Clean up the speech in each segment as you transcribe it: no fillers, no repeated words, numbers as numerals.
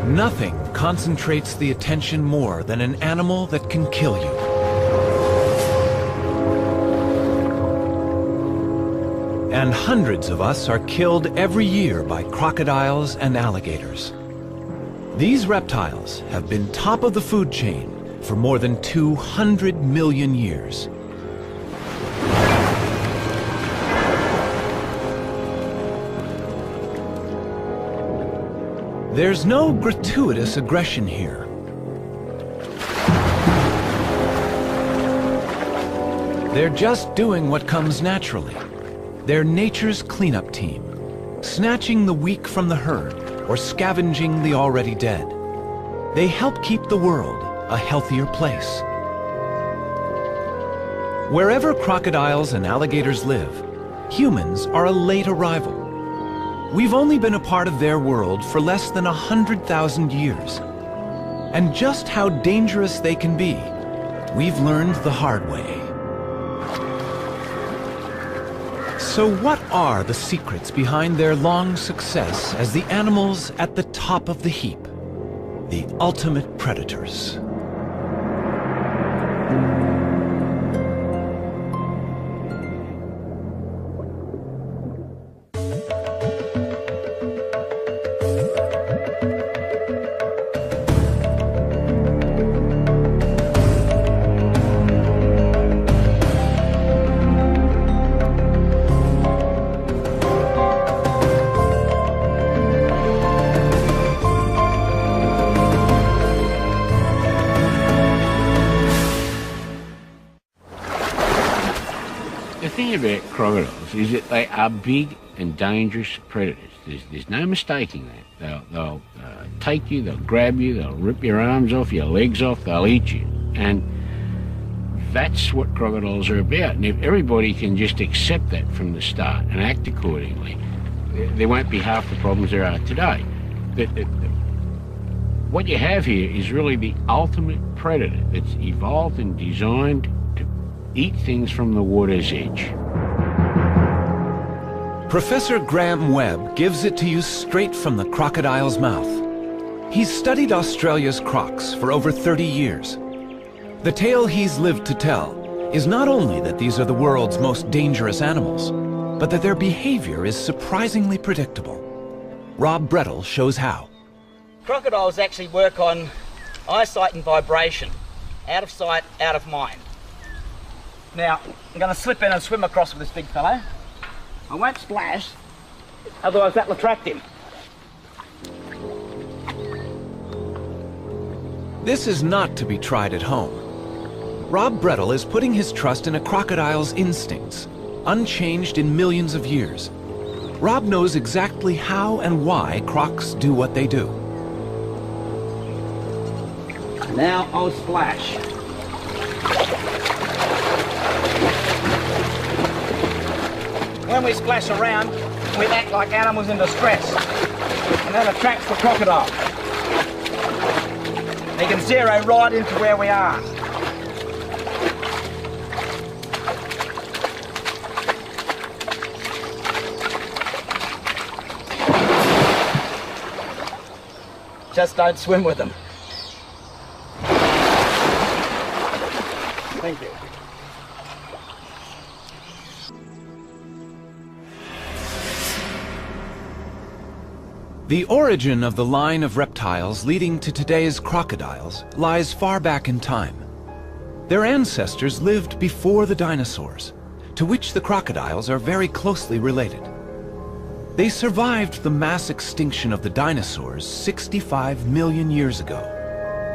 Nothing concentrates the attention more than an animal that can kill you. And hundreds of us are killed every year by crocodiles and alligators. These reptiles have been top of the food chain for more than 200 million years. There's no gratuitous aggression here. They're just doing what comes naturally. They're nature's cleanup team, snatching the weak from the herd or scavenging the already dead. They help keep the world a healthier place. Wherever crocodiles and alligators live, humans are a late arrival. We've only been a part of their world for less than 100,000 years. And just how dangerous they can be, we've learned the hard way. So what are the secrets behind their long success as the animals at the top of the heap? The ultimate predators. The thing about crocodiles is that they are big and dangerous predators. There's no mistaking that. They'll take you, they'll grab you, they'll rip your arms off, your legs off, they'll eat you. And that's what crocodiles are about. And if everybody can just accept that from the start and act accordingly, there won't be half the problems there are today. What you have here is really the ultimate predator that's evolved and designed to eat things from the water's edge. Professor Graham Webb gives it to you straight from the crocodile's mouth. He's studied Australia's crocs for over 30 years. The tale he's lived to tell is not only that these are the world's most dangerous animals, but that their behavior is surprisingly predictable. Rob Brettle shows how. Crocodiles actually work on eyesight and vibration. Out of sight, out of mind. Now, I'm going to slip in and swim across with this big fellow. I won't splash, otherwise that'll attract him. This is not to be tried at home. Rob Brettle is putting his trust in a crocodile's instincts, unchanged in millions of years. Rob knows exactly how and why crocs do what they do. Now I'll splash. When we splash around, we act like animals in distress, and that attracts the crocodile. They can zero right into where we are. Just don't swim with them. Thank you. The origin of the line of reptiles leading to today's crocodiles lies far back in time. Their ancestors lived before the dinosaurs, to which the crocodiles are very closely related. They survived the mass extinction of the dinosaurs 65 million years ago,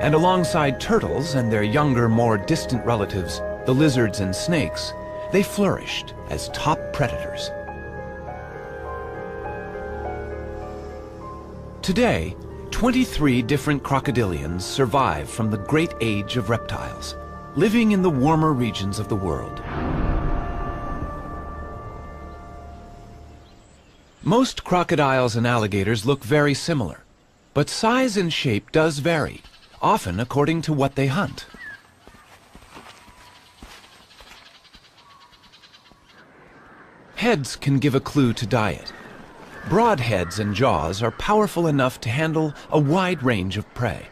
and alongside turtles and their younger, more distant relatives, the lizards and snakes, they flourished as top predators. Today, 23 different crocodilians survive from the great age of reptiles, living in the warmer regions of the world. Most crocodiles and alligators look very similar, but size and shape does vary, often according to what they hunt. Heads can give a clue to diet. Broad heads and jaws are powerful enough to handle a wide range of prey.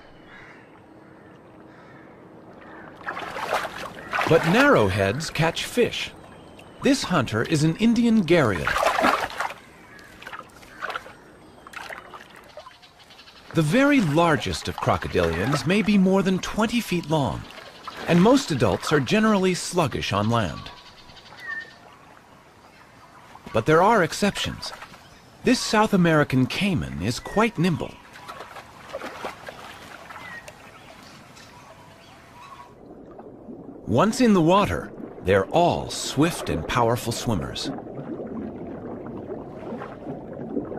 But narrow heads catch fish. This hunter is an Indian gharial. The very largest of crocodilians may be more than 20 feet long, and most adults are generally sluggish on land. But there are exceptions. This South American caiman is quite nimble. Once in the water, they're all swift and powerful swimmers.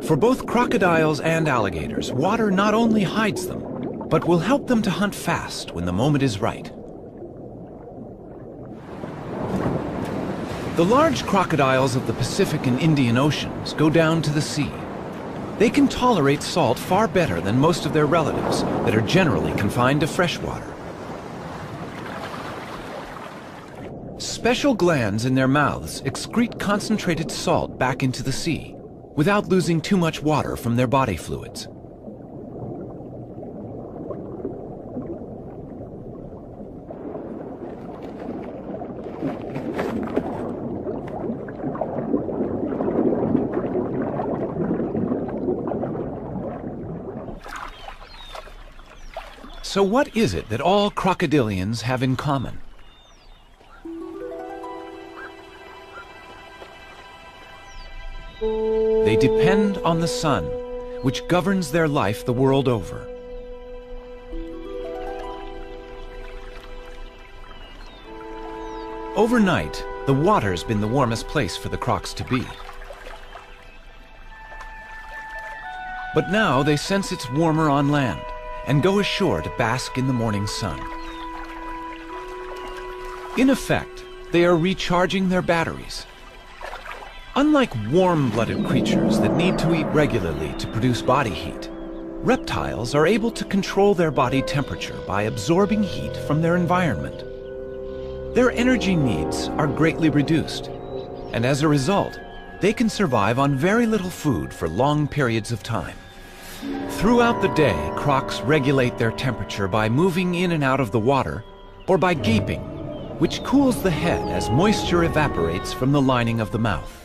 For both crocodiles and alligators, water not only hides them, but will help them to hunt fast when the moment is right. The large crocodiles of the Pacific and Indian Oceans go down to the sea. They can tolerate salt far better than most of their relatives that are generally confined to freshwater. Special glands in their mouths excrete concentrated salt back into the sea without losing too much water from their body fluids. So what is it that all crocodilians have in common? They depend on the sun, which governs their life the world over. Overnight, the water's been the warmest place for the crocs to be. But now they sense it's warmer on land and go ashore to bask in the morning sun. In effect, they are recharging their batteries. Unlike warm-blooded creatures that need to eat regularly to produce body heat, reptiles are able to control their body temperature by absorbing heat from their environment. Their energy needs are greatly reduced, and as a result, they can survive on very little food for long periods of time. Throughout the day, crocs regulate their temperature by moving in and out of the water or by gaping, which cools the head as moisture evaporates from the lining of the mouth.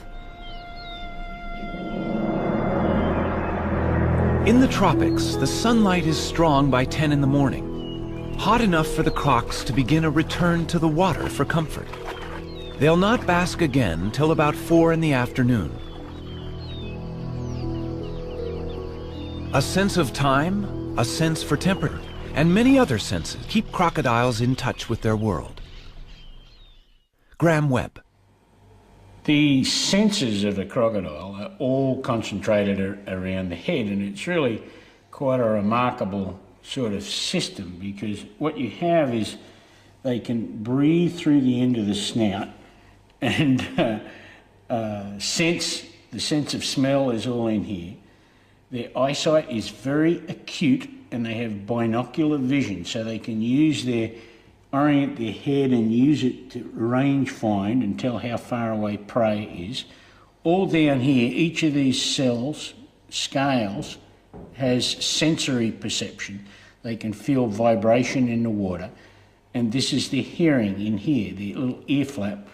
In the tropics, the sunlight is strong by 10 in the morning, hot enough for the crocs to begin a return to the water for comfort. They'll not bask again till about 4 in the afternoon. A sense of time, a sense for temperature, and many other senses keep crocodiles in touch with their world. Graham Webb. The senses of a crocodile are all concentrated around the head, and it's really quite a remarkable sort of system, because what you have is they can breathe through the end of the snout, and the sense of smell is all in here. Their eyesight is very acute, and they have binocular vision, so they can orient their head and use it to range find and tell how far away prey is. All down here, each of these scales has sensory perception. They can feel vibration in the water, and this is their hearing in here, the little ear flap,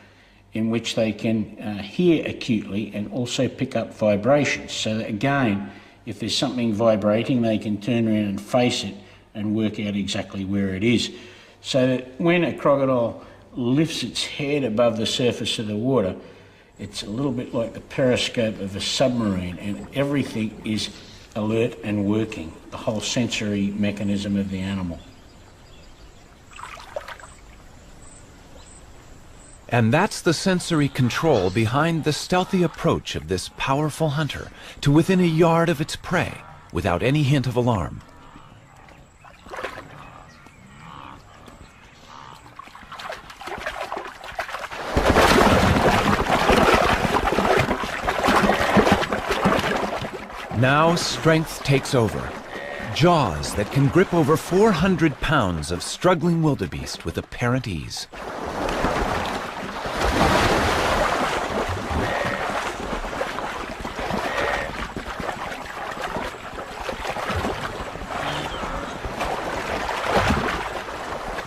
in which they can hear acutely and also pick up vibrations. So that, again, if there's something vibrating, they can turn around and face it and work out exactly where it is. So that when a crocodile lifts its head above the surface of the water, it's a little bit like the periscope of a submarine, and everything is alert and working, the whole sensory mechanism of the animal. And that's the sensory control behind the stealthy approach of this powerful hunter to within a yard of its prey without any hint of alarm. Now strength takes over. Jaws that can grip over 400 pounds of struggling wildebeest with apparent ease.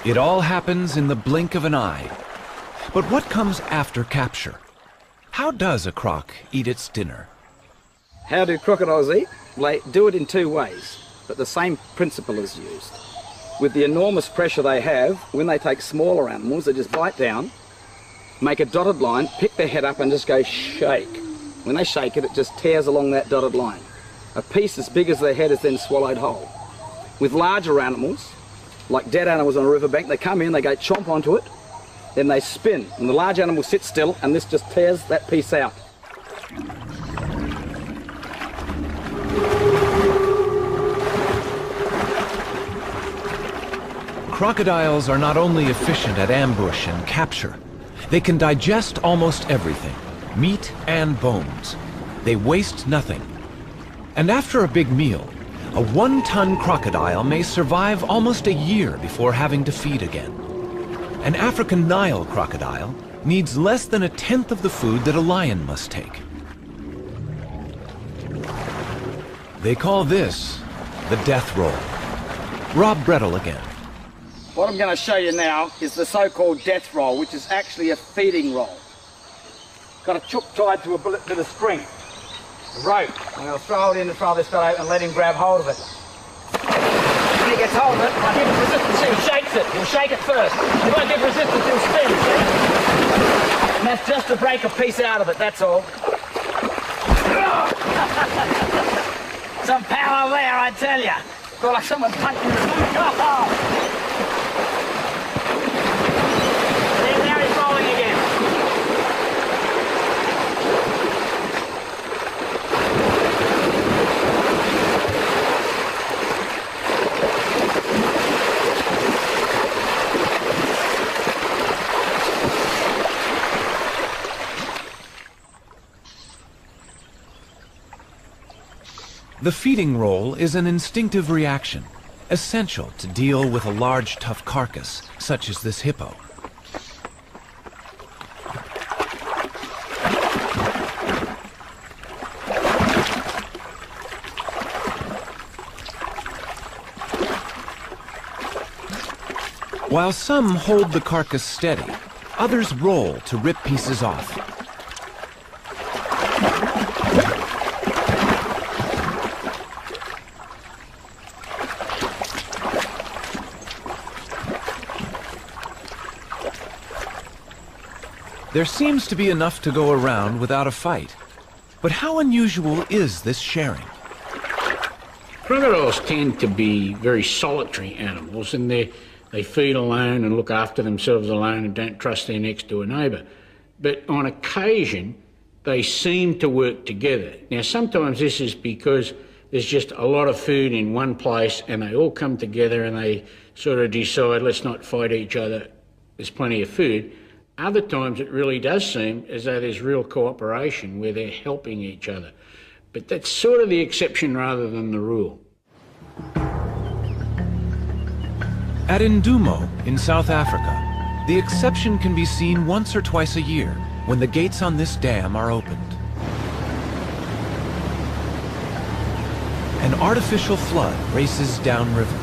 It all happens in the blink of an eye. But what comes after capture? How does a croc eat its dinner? How do crocodiles eat? They do it in two ways, but the same principle is used. With the enormous pressure they have, when they take smaller animals, they just bite down, make a dotted line, pick their head up and just go shake. When they shake it, it just tears along that dotted line. A piece as big as their head is then swallowed whole. With larger animals, like dead animals on a riverbank, they come in, they go chomp onto it, then they spin, and the large animal sits still, and this just tears that piece out. Crocodiles are not only efficient at ambush and capture, they can digest almost everything, meat and bones. They waste nothing. And after a big meal, a 1-ton crocodile may survive almost a year before having to feed again. An African Nile crocodile needs less than a tenth of the food that a lion must take. They call this the death roll. Rob Brettel again. What I'm going to show you now is the so-called death roll, which is actually a feeding roll. Got a chook tied to a bullet to the string. A rope. I'm going to throw it in front of this fellow and let him grab hold of it. When he gets hold of it, I give him resistance. See, he shakes it. He'll shake it first. He won't give resistance, he'll spin. See? And that's just to break a piece out of it, that's all. Some power there, I tell you. Feel like someone's punching the Now he's rolling again. The feeding roll is an instinctive reaction, essential to deal with a large, tough carcass, such as this hippo. While some hold the carcass steady, others roll to rip pieces off. There seems to be enough to go around without a fight. But how unusual is this sharing? Crocodiles tend to be very solitary animals, and they feed alone and look after themselves alone and don't trust their next door neighbour. But on occasion, they seem to work together. Now, sometimes this is because there's just a lot of food in one place and they all come together and they sort of decide, let's not fight each other, there's plenty of food. Other times it really does seem as though there's real cooperation where they're helping each other. But that's sort of the exception rather than the rule. At Ndumo, in South Africa, the exception can be seen once or twice a year when the gates on this dam are opened. An artificial flood races downriver.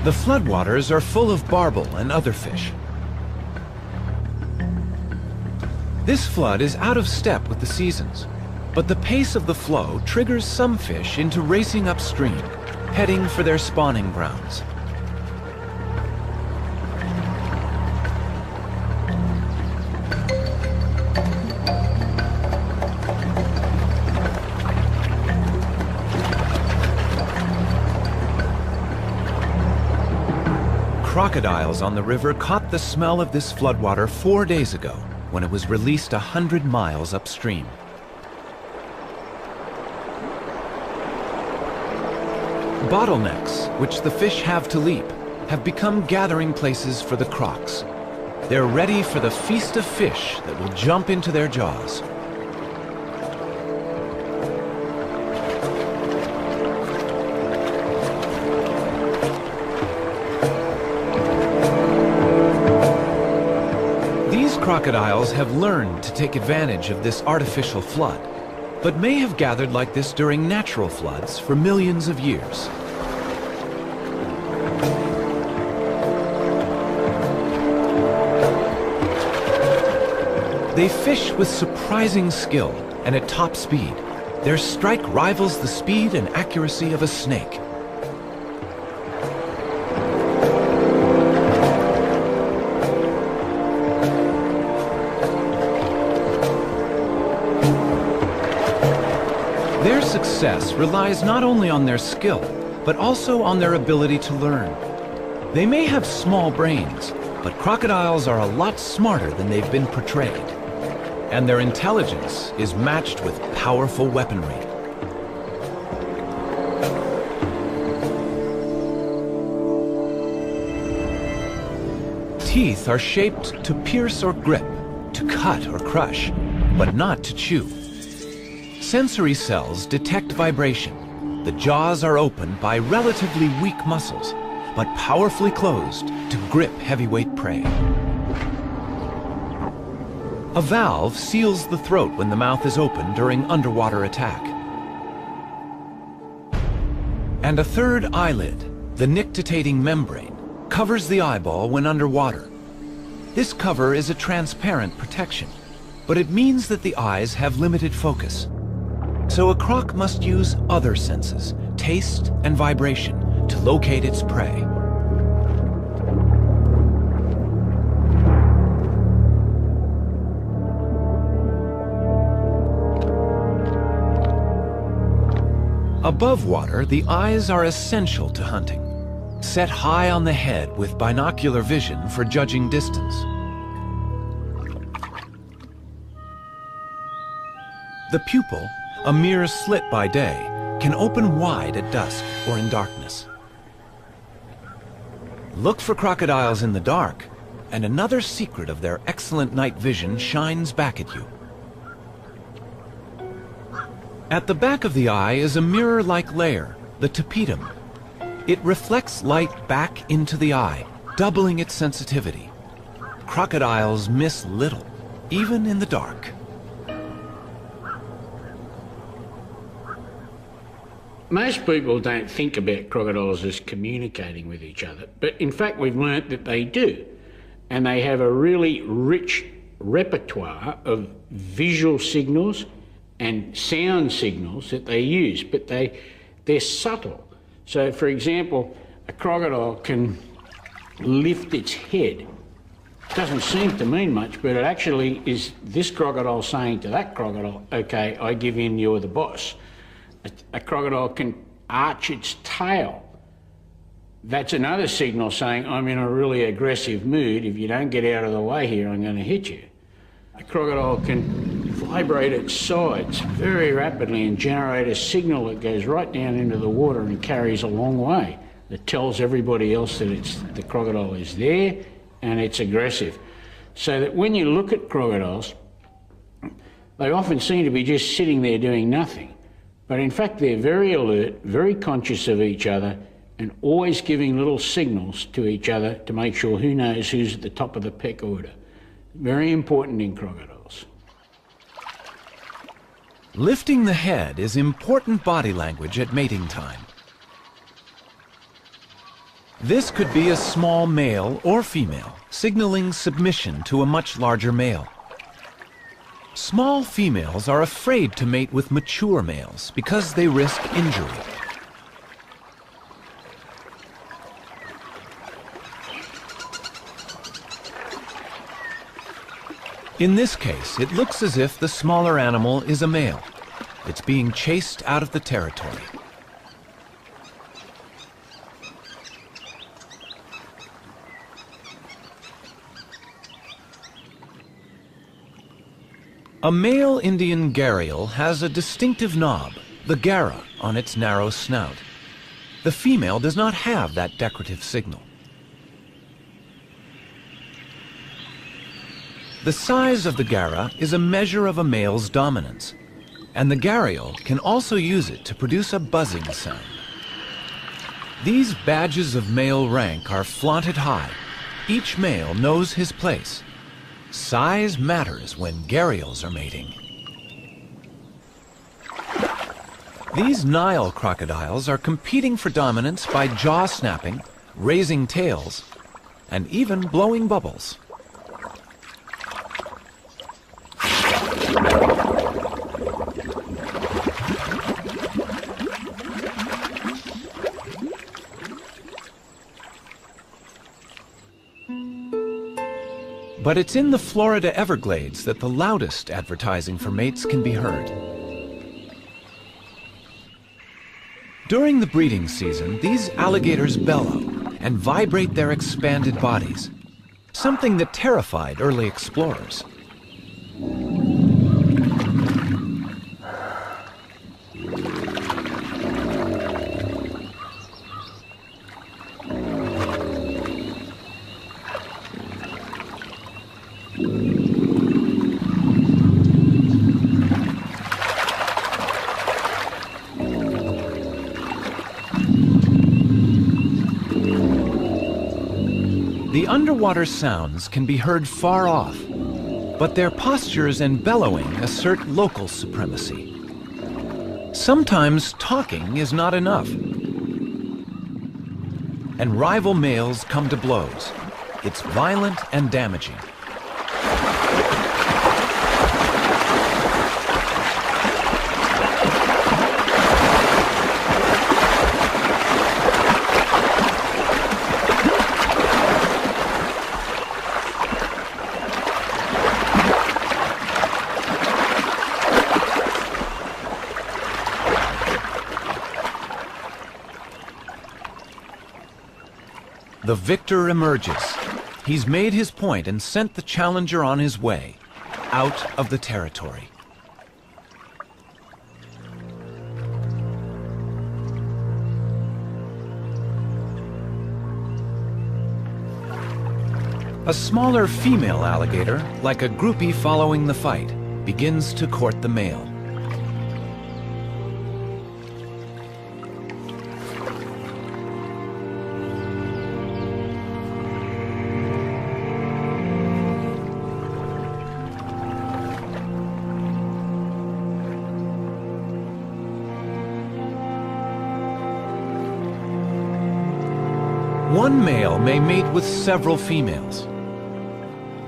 The floodwaters are full of barbel and other fish. This flood is out of step with the seasons, but the pace of the flow triggers some fish into racing upstream, heading for their spawning grounds. Crocodiles on the river caught the smell of this floodwater 4 days ago when it was released 100 miles upstream. Bottlenecks, which the fish have to leap, have become gathering places for the crocs. They're ready for the feast of fish that will jump into their jaws. Crocodiles have learned to take advantage of this artificial flood. but may have gathered like this during natural floods for millions of years. They fish with surprising skill and at top speed. Their strike rivals the speed and accuracy of a snake. Their success relies not only on their skill, but also on their ability to learn. They may have small brains, but crocodiles are a lot smarter than they've been portrayed. And their intelligence is matched with powerful weaponry. Teeth are shaped to pierce or grip, to cut or crush, but not to chew. Sensory cells detect vibration. The jaws are opened by relatively weak muscles, but powerfully closed to grip heavyweight prey. A valve seals the throat when the mouth is open during underwater attack. And a third eyelid, the nictitating membrane, covers the eyeball when underwater. This cover is a transparent protection, but it means that the eyes have limited focus. So a croc must use other senses, taste and vibration, to locate its prey. Above water, the eyes are essential to hunting. Set high on the head with binocular vision for judging distance. The pupil, a mere slit by day, can open wide at dusk or in darkness. Look for crocodiles in the dark, and another secret of their excellent night vision shines back at you. At the back of the eye is a mirror-like layer, the tapetum. It reflects light back into the eye, doubling its sensitivity. Crocodiles miss little, even in the dark. Most people don't think about crocodiles as communicating with each other, but in fact we've learnt that they do. And they have a really rich repertoire of visual signals and sound signals that they use, but they're subtle. So, for example, a crocodile can lift its head. Doesn't seem to mean much, but it actually is this crocodile saying to that crocodile, okay, I give in, you're the boss. A crocodile can arch its tail. That's another signal saying, I'm in a really aggressive mood. If you don't get out of the way here, I'm going to hit you. A crocodile can vibrate its sides very rapidly and generate a signal that goes right down into the water and carries a long way. That tells everybody else that the crocodile is there and it's aggressive. So that when you look at crocodiles, they often seem to be just sitting there doing nothing. But in fact, they're very alert, very conscious of each other, and always giving little signals to each other to make sure who knows who's at the top of the peck order. Very important in crocodiles. Lifting the head is important body language at mating time. This could be a small male or female, signaling submission to a much larger male. Small females are afraid to mate with mature males because they risk injury. In this case, it looks as if the smaller animal is a male. It's being chased out of the territory. A male Indian gharial has a distinctive knob, the gara, on its narrow snout. The female does not have that decorative signal. The size of the gara is a measure of a male's dominance, and the gharial can also use it to produce a buzzing sound. These badges of male rank are flaunted high. Each male knows his place. Size matters when gharials are mating. These Nile crocodiles are competing for dominance by jaw snapping, raising tails, and even blowing bubbles. But it's in the Florida Everglades that the loudest advertising for mates can be heard. During the breeding season, these alligators bellow and vibrate their expanded bodies, something that terrified early explorers. The underwater sounds can be heard far off, but their postures and bellowing assert local supremacy. Sometimes talking is not enough, and rival males come to blows. It's violent and damaging. The victor emerges. He's made his point and sent the challenger on his way, out of the territory. A smaller female alligator, like a groupie following the fight, begins to court the male. One male may mate with several females.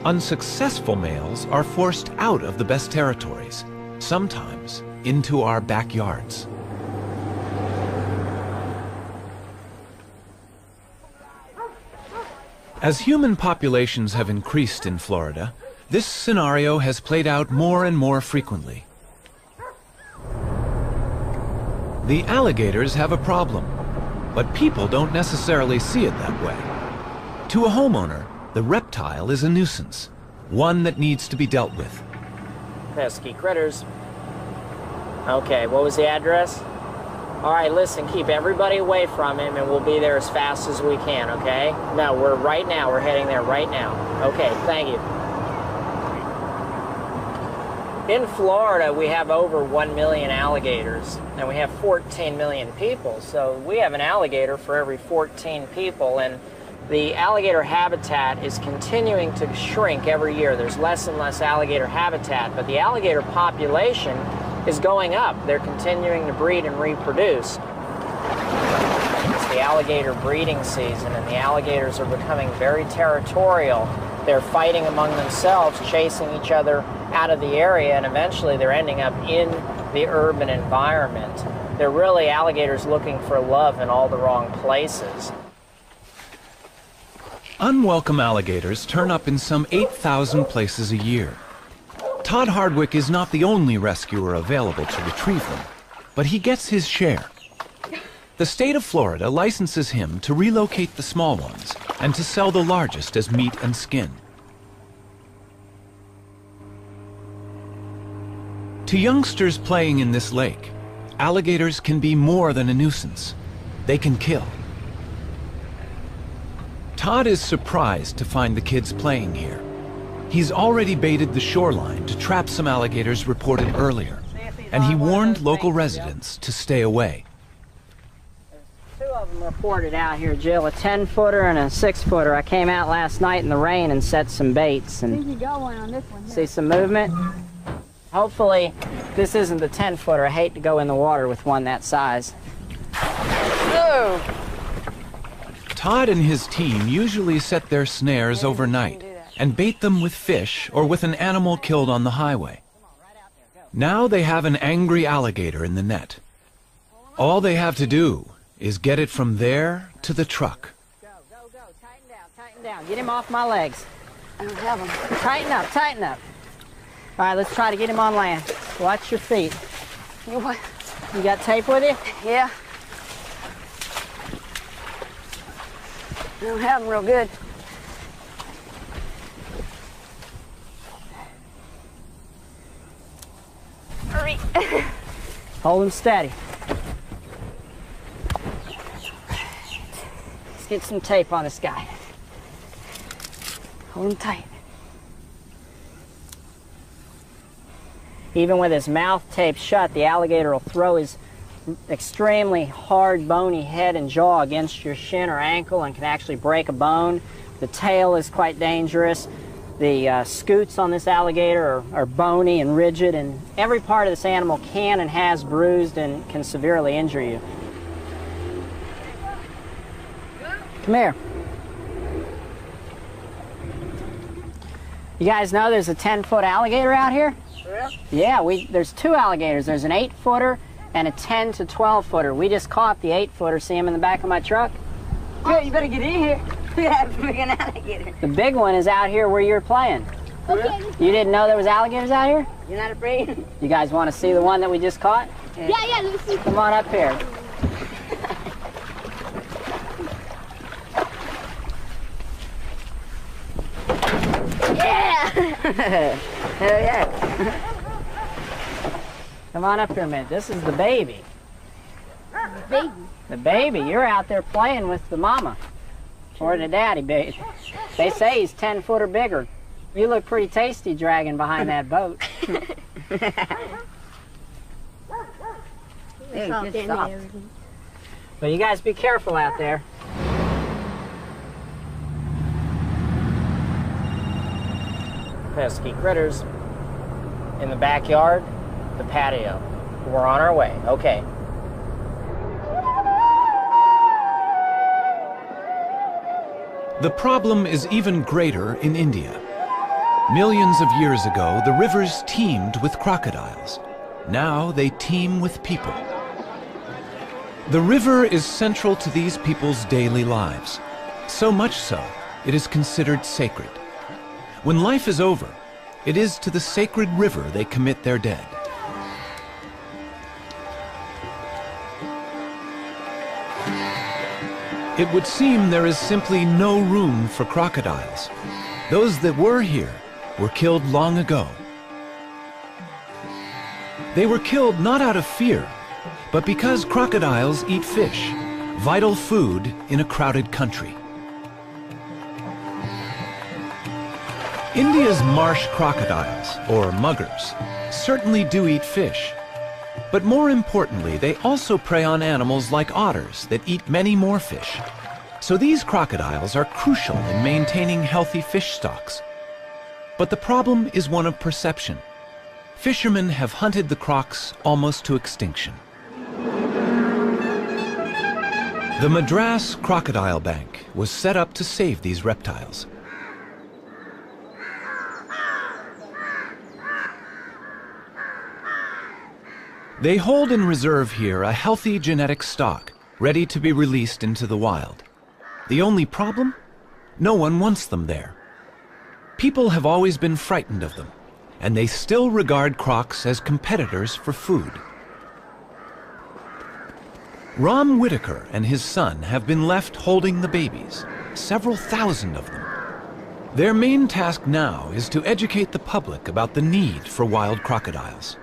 Unsuccessful males are forced out of the best territories, sometimes into our backyards. As human populations have increased in Florida, this scenario has played out more and more frequently. The alligators have a problem, but people don't necessarily see it that way. To a homeowner, the reptile is a nuisance, one that needs to be dealt with. Pesky critters. Okay, what was the address? All right, listen, keep everybody away from him and we'll be there as fast as we can, okay? No, we're heading there right now. Okay, thank you. In Florida, we have over 1 million alligators, and we have 14 million people. So we have an alligator for every 14 people, and the alligator habitat is continuing to shrink every year. There's less and less alligator habitat, but the alligator population is going up. They're continuing to breed and reproduce. It's the alligator breeding season, and the alligators are becoming very territorial. They're fighting among themselves, chasing each other out of the area, and eventually they're ending up in the urban environment. They're really alligators looking for love in all the wrong places. Unwelcome alligators turn up in some 8,000 places a year. Todd Hardwick is not the only rescuer available to retrieve them, but he gets his share. The state of Florida licenses him to relocate the small ones and to sell the largest as meat and skin. To youngsters playing in this lake, alligators can be more than a nuisance. They can kill. Todd is surprised to find the kids playing here. He's already baited the shoreline to trap some alligators reported earlier, and he warned local residents to stay away. Two of them reported out here, Jill, a 10-footer and a 6-footer. I came out last night in the rain and set some baits, and I think you got one on this one. see some movement. Hopefully this isn't the 10-footer. I hate to go in the water with one that size. Oh. Todd and his team usually set their snares overnight and bait them with fish or with an animal killed on the highway. Now they have an angry alligator in the net. All they have to do is get it from there to the truck. Go, go, go. Tighten down, tighten down. Get him off my legs. I don't have them. Tighten up, tighten up. All right, let's try to get him on land. Watch your feet. You what? You got tape with you? Yeah. I don't have them real good. Hurry. Hold him steady. Let's get some tape on this guy. Hold him tight. Even with his mouth taped shut, the alligator will throw his extremely hard, bony head and jaw against your shin or ankle and can actually break a bone. The tail is quite dangerous. The scoots on this alligator are bony and rigid, and every part of this animal can and has bruised and can severely injure you. Come here. You guys know there's a 10-foot alligator out here? Yeah, there's two alligators. There's an 8-footer and a 10 to 12-footer. We just caught the 8-footer. See him in the back of my truck? Good, you better get in here. Look at that freaking alligator. The big one is out here where you're playing. Okay. You didn't know there was alligators out here? You're not afraid? You guys want to see the one that we just caught? Yeah, let's see. Come on up here. Yeah! Hell yeah. Come on up here a minute. This is the baby. Baby. The baby. You're out there playing with the mama. Or the daddy, baby. They say he's 10 foot or bigger. You look pretty tasty dragging behind that boat. Hey, just stop. But you guys be careful out there. Pesky critters. In the backyard, the patio. We're on our way. Okay. The problem is even greater in India. Millions of years ago, the rivers teemed with crocodiles. Now they teem with people. The river is central to these people's daily lives. So much so, it is considered sacred. When life is over, it is to the sacred river they commit their dead. It would seem there is simply no room for crocodiles. Those that were here were killed long ago. They were killed not out of fear, but because crocodiles eat fish, vital food in a crowded country. India's marsh crocodiles, or muggers, certainly do eat fish. But more importantly, they also prey on animals like otters that eat many more fish. So these crocodiles are crucial in maintaining healthy fish stocks. But the problem is one of perception. Fishermen have hunted the crocs almost to extinction. The Madras Crocodile Bank was set up to save these reptiles. They hold in reserve here a healthy genetic stock, ready to be released into the wild. The only problem? No one wants them there. People have always been frightened of them, and they still regard crocs as competitors for food. Ram Whitaker and his son have been left holding the babies, several thousand of them. Their main task now is to educate the public about the need for wild crocodiles.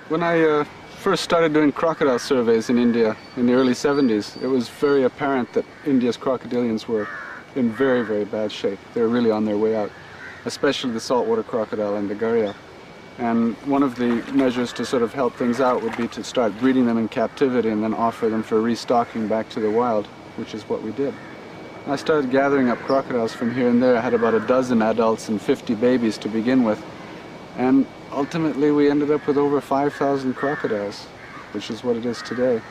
When I first started doing crocodile surveys in India in the early 70s, it was very apparent that India's crocodilians were in very, very bad shape. They were really on their way out, especially the saltwater crocodile and the gharial. And one of the measures to sort of help things out would be to start breeding them in captivity and then offer them for restocking back to the wild, which is what we did. I started gathering up crocodiles from here and there. I had about a dozen adults and 50 babies to begin with. And ultimately we ended up with over 5,000 crocodiles, which is what it is today.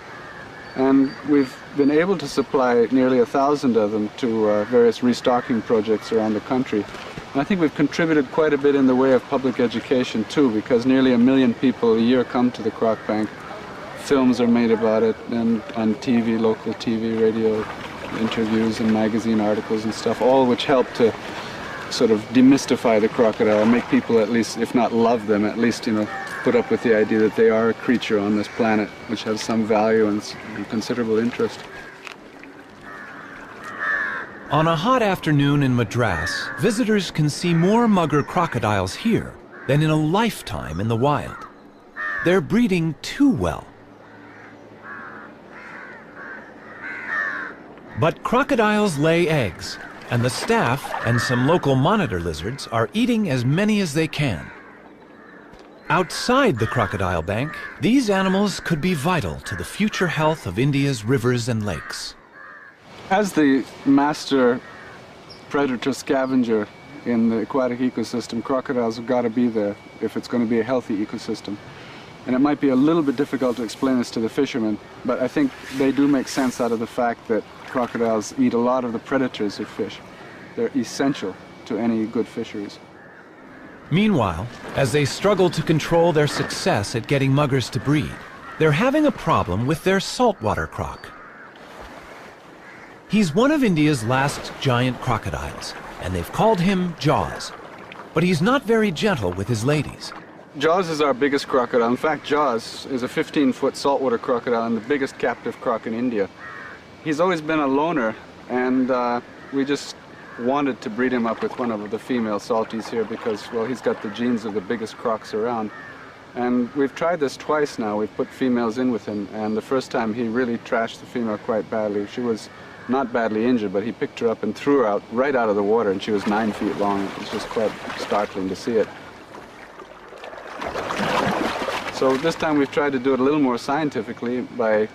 And we've been able to supply nearly 1,000 of them to various restocking projects around the country. And I think we've contributed quite a bit in the way of public education too, because nearly 1 million people a year come to the Croc Bank. Films are made about it, and on TV, local TV, radio, interviews and magazine articles and stuff, all which help to sort of demystify the crocodile, make people at least, if not love them, at least, you know, put up with the idea that they are a creature on this planet which has some value and considerable interest. On a hot afternoon in Madras, visitors can see more mugger crocodiles here than in a lifetime in the wild. They're breeding too well. But crocodiles lay eggs, and the staff and some local monitor lizards are eating as many as they can. Outside the crocodile bank, these animals could be vital to the future health of India's rivers and lakes. As the master predator scavenger in the aquatic ecosystem, crocodiles have got to be there if it's going to be a healthy ecosystem. And it might be a little bit difficult to explain this to the fishermen, but I think they do make sense out of the fact that crocodiles eat a lot of the predators of fish. They're essential to any good fisheries. Meanwhile, as they struggle to control their success at getting muggers to breed, they're having a problem with their saltwater croc. He's one of India's last giant crocodiles, and they've called him Jaws. But he's not very gentle with his ladies. Jaws is our biggest crocodile. In fact, Jaws is a 15-foot saltwater crocodile and the biggest captive croc in India. He's always been a loner, and we just wanted to breed him up with one of the female salties here because, well, he's got the genes of the biggest crocs around. And we've tried this twice now. We've put females in with him, and the first time he really trashed the female quite badly. She was not badly injured, but he picked her up and threw her out right out of the water, and she was 9 feet long. It was just quite startling to see it. So this time we've tried to do it a little more scientifically by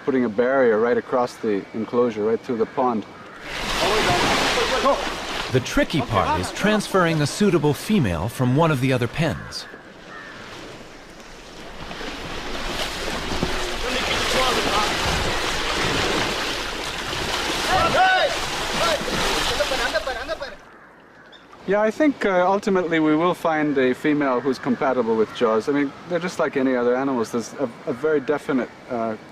putting a barrier right across the enclosure, right through the pond. The tricky part is transferring a suitable female from one of the other pens. Yeah, I think ultimately we will find a female who's compatible with Jaws. I mean, they're just like any other animals. There's a very definite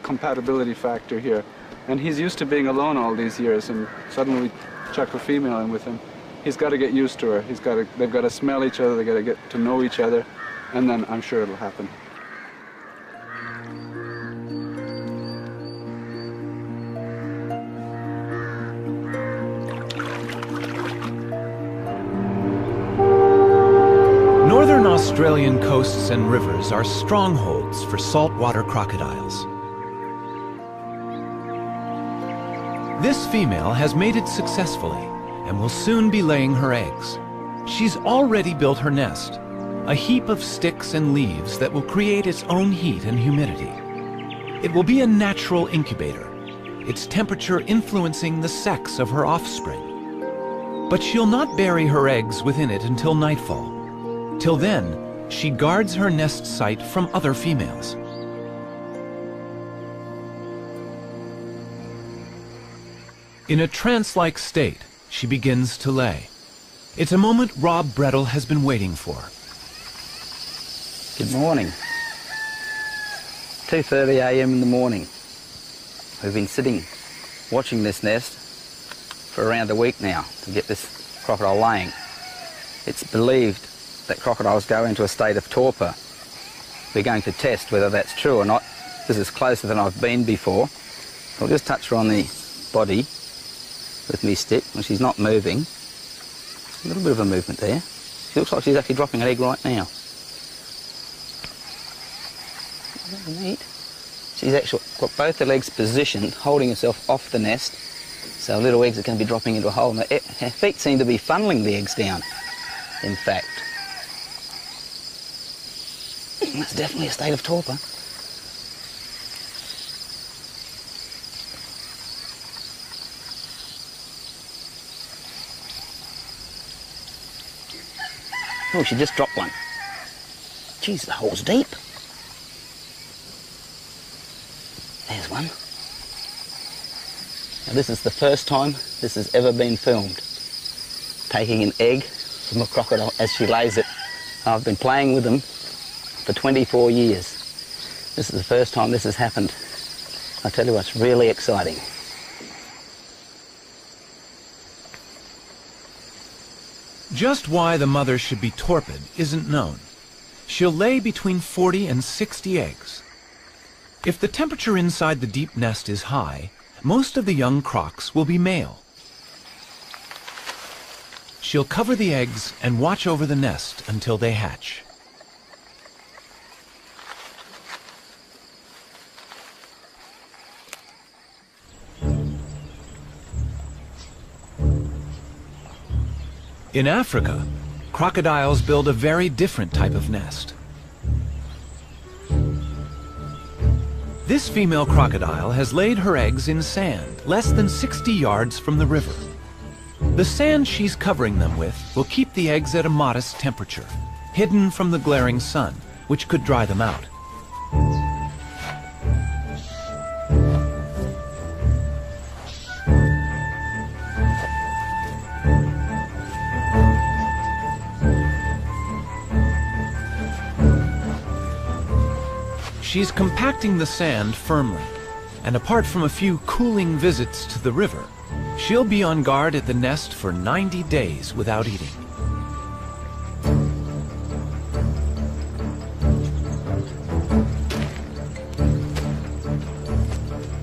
compatibility factor here. And he's used to being alone all these years, and suddenly we chuck a female in with him. He's got to get used to her. They've got to smell each other, they've got to get to know each other, and then I'm sure it'll happen. Northern Australian coasts and rivers are strongholds for saltwater crocodiles. This female has mated successfully and will soon be laying her eggs. She's already built her nest, a heap of sticks and leaves that will create its own heat and humidity. It will be a natural incubator, its temperature influencing the sex of her offspring. But she'll not bury her eggs within it until nightfall. Till then, she guards her nest site from other females. In a trance-like state, she begins to lay. It's a moment Rob Brettel has been waiting for. Good morning. 2:30 a.m. in the morning. We've been sitting watching this nest for around a week now to get this crocodile laying. It's believed that crocodiles go into a state of torpor. We're going to test whether that's true or not. This is closer than I've been before. I'll just touch her on the body with me stick, and she's not moving. A little bit of a movement there. She looks like she's actually dropping an egg right now. Neat. She's actually got both her legs positioned, holding herself off the nest, so little eggs are going to be dropping into a hole. And her feet seem to be funneling the eggs down, in fact. That's definitely a state of torpor. Oh, she just dropped one. Geez, the hole's deep. There's one. Now this is the first time this has ever been filmed. Taking an egg from a crocodile as she lays it. I've been playing with them for 24 years. This is the first time this has happened. I tell you what's really exciting. Just why the mother should be torpid isn't known. She'll lay between 40 and 60 eggs. If the temperature inside the deep nest is high, most of the young crocs will be male. She'll cover the eggs and watch over the nest until they hatch. In Africa, crocodiles build a very different type of nest. This female crocodile has laid her eggs in sand, less than 60 yards from the river. The sand she's covering them with will keep the eggs at a modest temperature, hidden from the glaring sun, which could dry them out. She's compacting the sand firmly, and apart from a few cooling visits to the river, she'll be on guard at the nest for 90 days without eating.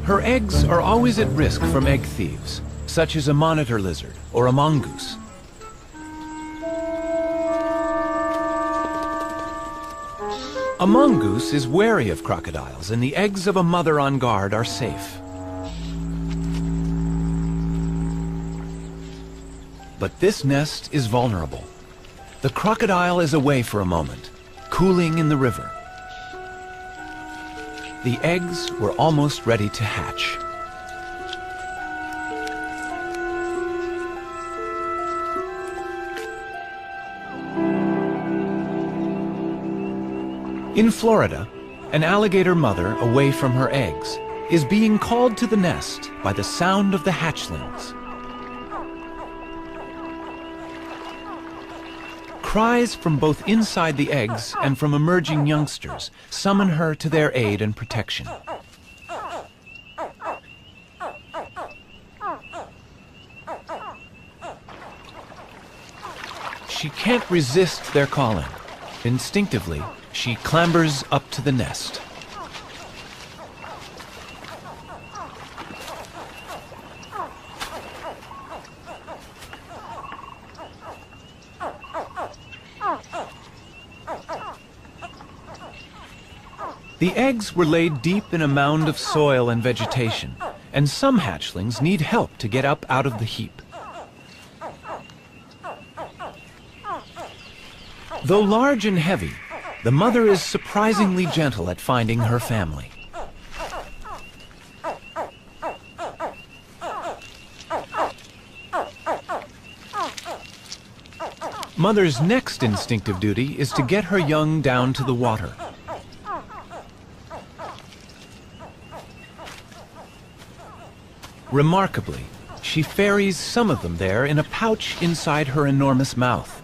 Her eggs are always at risk from egg thieves, such as a monitor lizard or a mongoose. A mongoose is wary of crocodiles, and the eggs of a mother on guard are safe. But this nest is vulnerable. The crocodile is away for a moment, cooling in the river. The eggs were almost ready to hatch. In Florida, an alligator mother away from her eggs is being called to the nest by the sound of the hatchlings. Cries from both inside the eggs and from emerging youngsters summon her to their aid and protection. She can't resist their calling. Instinctively, she clambers up to the nest. The eggs were laid deep in a mound of soil and vegetation, and some hatchlings need help to get up out of the heap. Though large and heavy, the mother is surprisingly gentle at finding her family. Mother's next instinctive duty is to get her young down to the water. Remarkably, she ferries some of them there in a pouch inside her enormous mouth.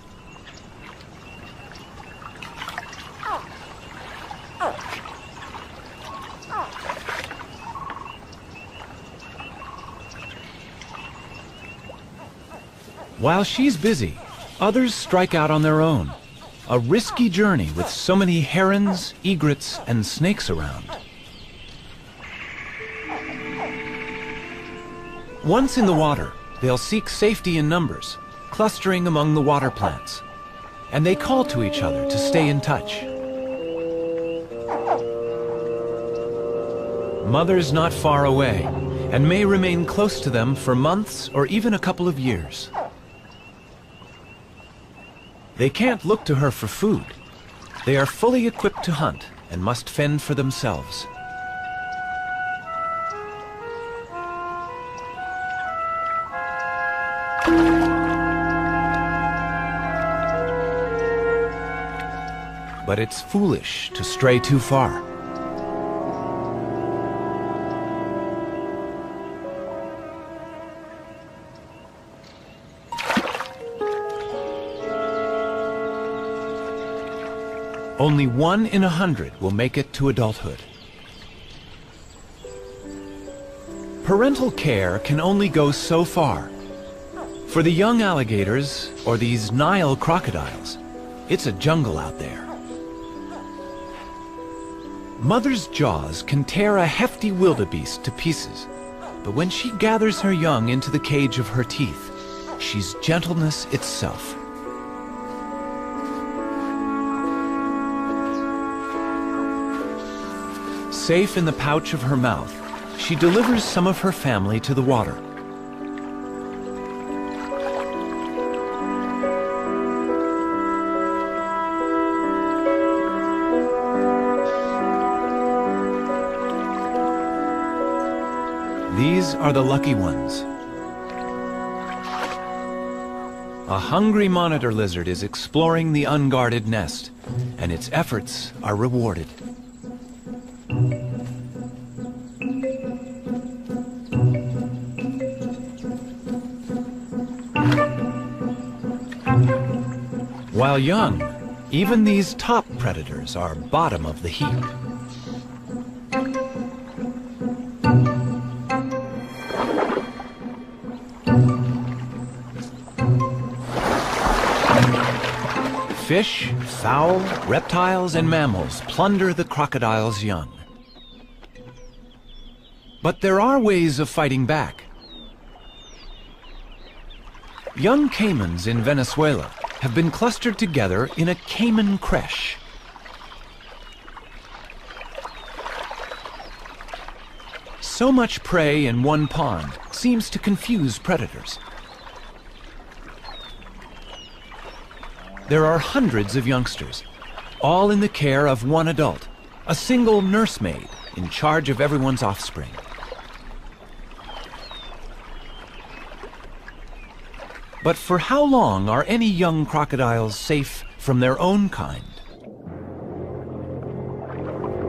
While she's busy, others strike out on their own. A risky journey with so many herons, egrets, and snakes around. Once in the water, they'll seek safety in numbers, clustering among the water plants, and they call to each other to stay in touch. Mother's not far away, and may remain close to them for months or even a couple of years. They can't look to her for food. They are fully equipped to hunt and must fend for themselves. but it's foolish to stray too far. Only 1 in 100 will make it to adulthood. Parental care can only go so far. For the young alligators, or these Nile crocodiles, it's a jungle out there. Mother's jaws can tear a hefty wildebeest to pieces, but when she gathers her young into the cage of her teeth, she's gentleness itself. Safe in the pouch of her mouth, she delivers some of her family to the water. These are the lucky ones. A hungry monitor lizard is exploring the unguarded nest, and its efforts are rewarded. While young, even these top predators are bottom of the heap. Fish, fowl, reptiles, and mammals plunder the crocodile's young. But there are ways of fighting back. Young caimans in Venezuela have been clustered together in a caiman creche. So much prey in one pond seems to confuse predators. There are hundreds of youngsters, all in the care of one adult, a single nursemaid in charge of everyone's offspring. But for how long are any young crocodiles safe from their own kind?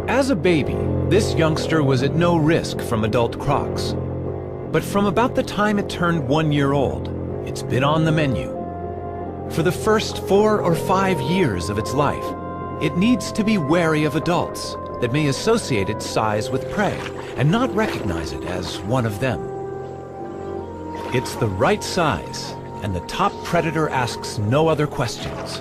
As a baby, this youngster was at no risk from adult crocs. But from about the time it turned 1 year old, it's been on the menu. For the first 4 or 5 years of its life, it needs to be wary of adults that may associate its size with prey and not recognize it as one of them. It's the right size, and the top predator asks no other questions.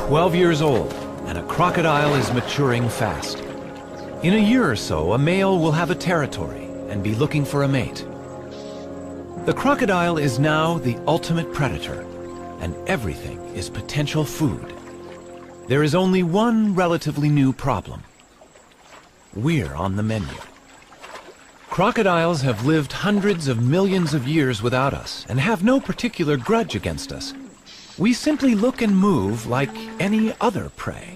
"12 years old, and a crocodile is maturing fast. In a year or so, a male will have a territory and be looking for a mate. The crocodile is now the ultimate predator, and everything is potential food. There is only one relatively new problem. We're on the menu. Crocodiles have lived hundreds of millions of years without us and have no particular grudge against us. We simply look and move like any other prey.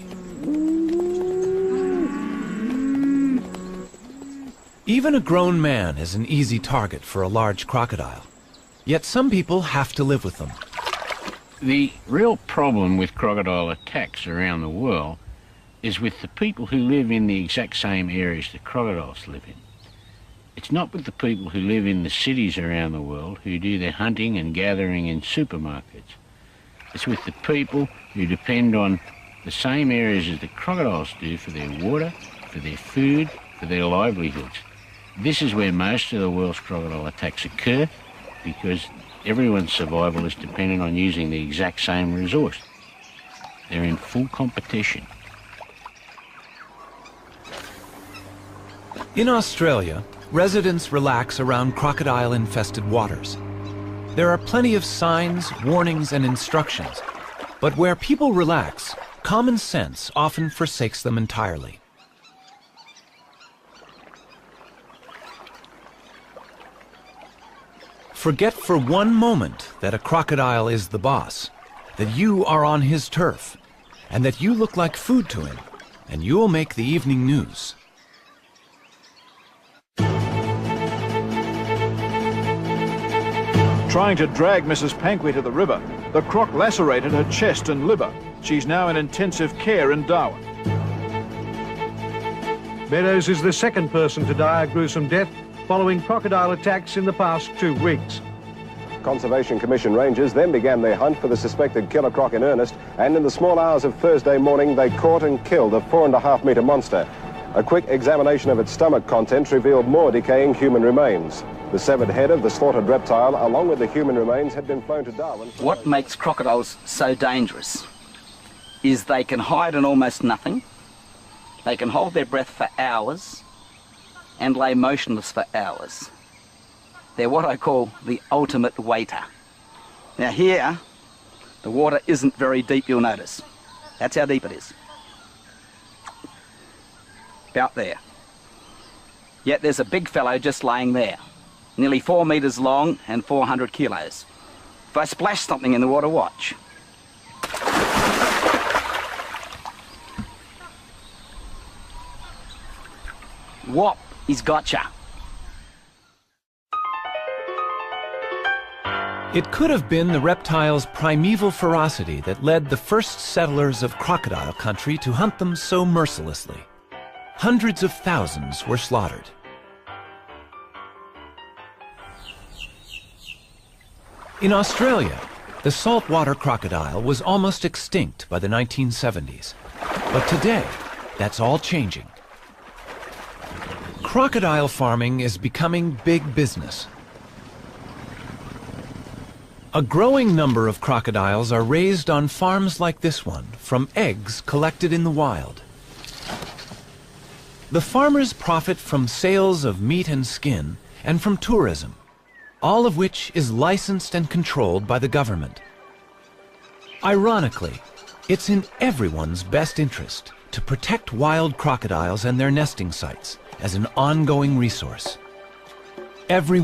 Even a grown man is an easy target for a large crocodile, yet some people have to live with them. The real problem with crocodile attacks around the world is with the people who live in the exact same areas the crocodiles live in. It's not with the people who live in the cities around the world who do their hunting and gathering in supermarkets. It's with the people who depend on the same areas as the crocodiles do for their water, for their food, for their livelihoods. This is where most of the world's crocodile attacks occur, because everyone's survival is dependent on using the exact same resource. They're in full competition. In Australia, residents relax around crocodile-infested waters. There are plenty of signs, warnings, and instructions, but where people relax, common sense often forsakes them entirely. Forget for one moment that a crocodile is the boss, that you are on his turf, and that you look like food to him, and you'll make the evening news. Trying to drag Mrs. Panqui to the river, the croc lacerated her chest and liver. She's now in intensive care in Darwin. Meadows is the second person to die a gruesome death following crocodile attacks in the past 2 weeks. Conservation Commission rangers then began their hunt for the suspected killer croc in earnest, and in the small hours of Thursday morning they caught and killed a 4.5 metre monster. A quick examination of its stomach contents revealed more decaying human remains. The severed head of the slaughtered reptile, along with the human remains, had been flown to Darwin. What makes crocodiles so dangerous is they can hide in almost nothing, they can hold their breath for hours, and lay motionless for hours. They're what I call the ultimate waiter. Now here, the water isn't very deep, you'll notice. That's how deep it is. About there. Yet there's a big fellow just laying there, nearly 4 metres long and 400 kilos. If I splash something in the water, watch. Whop, he's gotcha. It could have been the reptile's primeval ferocity that led the first settlers of crocodile country to hunt them so mercilessly. Hundreds of thousands were slaughtered. In Australia, the saltwater crocodile was almost extinct by the 1970s. But today, that's all changing. Crocodile farming is becoming big business. A growing number of crocodiles are raised on farms like this one from eggs collected in the wild. The farmers profit from sales of meat and skin and from tourism, all of which is licensed and controlled by the government. Ironically, it's in everyone's best interest to protect wild crocodiles and their nesting sites as an ongoing resource. Everyone